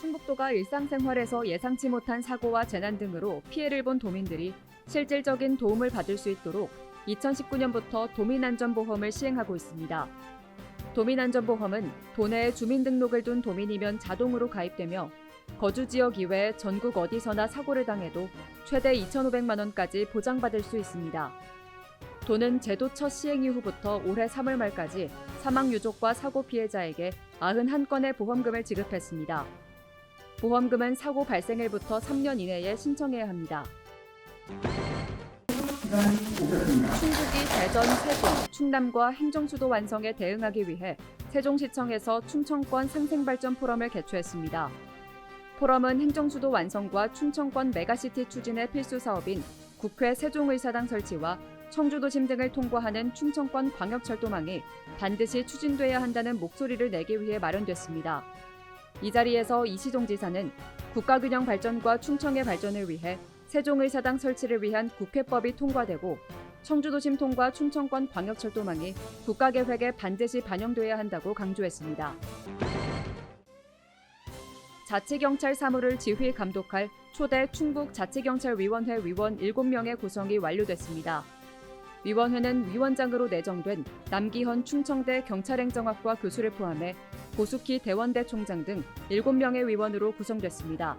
충북도가 일상생활에서 예상치 못한 사고와 재난 등으로 피해를 본 도민들이 실질적인 도움을 받을 수 있도록 2019년부터 도민안전보험을 시행하고 있습니다. 도민안전보험은 도내에 주민등록을 둔 도민이면 자동으로 가입되며 거주지역 이외에 전국 어디서나 사고를 당해도 최대 2,500만 원까지 보장받을 수 있습니다. 도는 제도 첫 시행 이후부터 올해 3월 말까지 사망 유족과 사고 피해자에게 91건의 보험금을 지급했습니다. 보험금은 사고 발생일부터 3년 이내에 신청해야 합니다. 충북이 대전, 세종, 충남과 행정수도 완성에 대응하기 위해 세종시청에서 충청권 상생발전 포럼을 개최했습니다. 포럼은 행정수도 완성과 충청권 메가시티 추진의 필수 사업인 국회 세종의사당 설치와 청주도심 등을 통과하는 충청권 광역철도망이 반드시 추진돼야 한다는 목소리를 내기 위해 마련됐습니다. 이 자리에서 이시종 지사는 국가균형 발전과 충청의 발전을 위해 세종의사당 설치를 위한 국회법이 통과되고 청주도심 통과 충청권 광역철도망이 국가계획에 반드시 반영돼야 한다고 강조했습니다. 자치경찰 사무를 지휘 감독할 초대 충북자치경찰위원회 위원 7명의 구성이 완료됐습니다. 위원회는 위원장으로 내정된 남기헌 충청대 경찰행정학과 교수를 포함해 고숙희 대원대 총장 등 7명의 위원으로 구성됐습니다.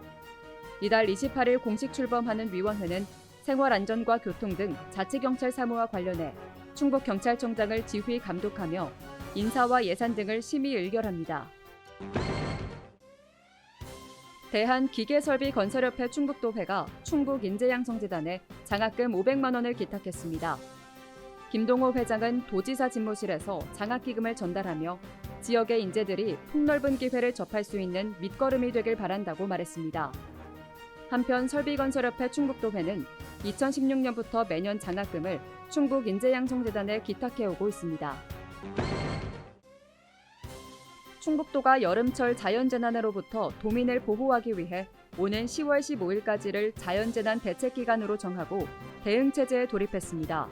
이달 28일 공식 출범하는 위원회는 생활안전과 교통 등 자치경찰 사무와 관련해 충북경찰청장을 지휘 감독하며 인사와 예산 등을 심의 의결합니다. 대한기계설비건설협회 충북도회가 충북인재양성재단에 장학금 500만 원을 기탁했습니다. 김동호 회장은 도지사 집무실에서 장학기금을 전달하며 지역의 인재들이 폭넓은 기회를 접할 수 있는 밑거름이 되길 바란다고 말했습니다. 한편 설비건설협회 충북도회는 2016년부터 매년 장학금을 충북인재양성재단에 기탁해오고 있습니다. 충북도가 여름철 자연재난으로부터 도민을 보호하기 위해 오는 10월 15일까지를 자연재난 대책기간으로 정하고 대응체제에 돌입했습니다.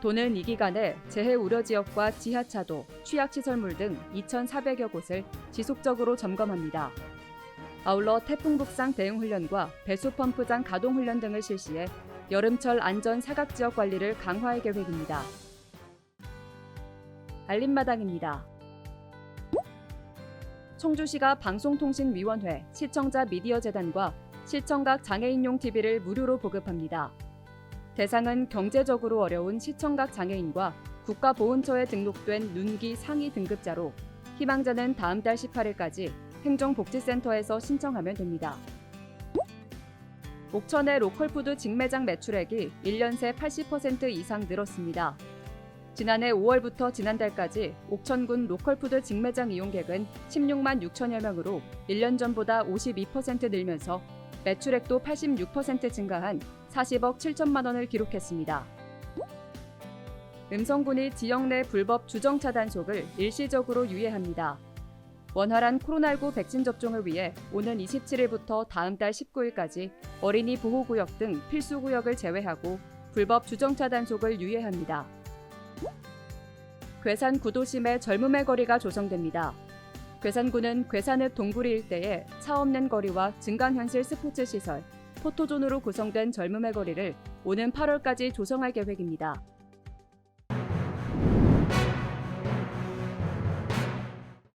도는 이 기간에 재해 우려 지역과 지하차도, 취약시설물 등 2,400여 곳을 지속적으로 점검합니다. 아울러 태풍 북상 대응훈련과 배수펌프장 가동훈련 등을 실시해 여름철 안전 사각지역 관리를 강화할 계획입니다. 알림마당입니다. 청주시가 방송통신위원회, 시청자 미디어재단과 시청각 장애인용 TV를 무료로 보급합니다. 대상은 경제적으로 어려운 시청각 장애인과 국가보훈처에 등록된 눈기 상위 등급자로 희망자는 다음 달 18일까지 행정복지센터에서 신청하면 됩니다. 옥천의 로컬푸드 직매장 매출액이 1년 새 80% 이상 늘었습니다. 지난해 5월부터 지난달까지 옥천군 로컬푸드 직매장 이용객은 16만 6천여 명으로 1년 전보다 52% 늘면서 매출액도 86% 증가한 40억 7천만 원을 기록했습니다. 음성군이 지역 내 불법 주정차 단속을 일시적으로 유예합니다. 원활한 코로나19 백신 접종을 위해 오는 27일부터 다음 달 19일까지 어린이 보호구역 등 필수구역을 제외하고 불법 주정차 단속을 유예합니다. 괴산 구도심에 젊음의 거리가 조성됩니다. 괴산구는 괴산읍 동구리 일대에 차 없는 거리와 증강현실 스포츠시설, 포토존으로 구성된 젊음의 거리를 오는 8월까지 조성할 계획입니다.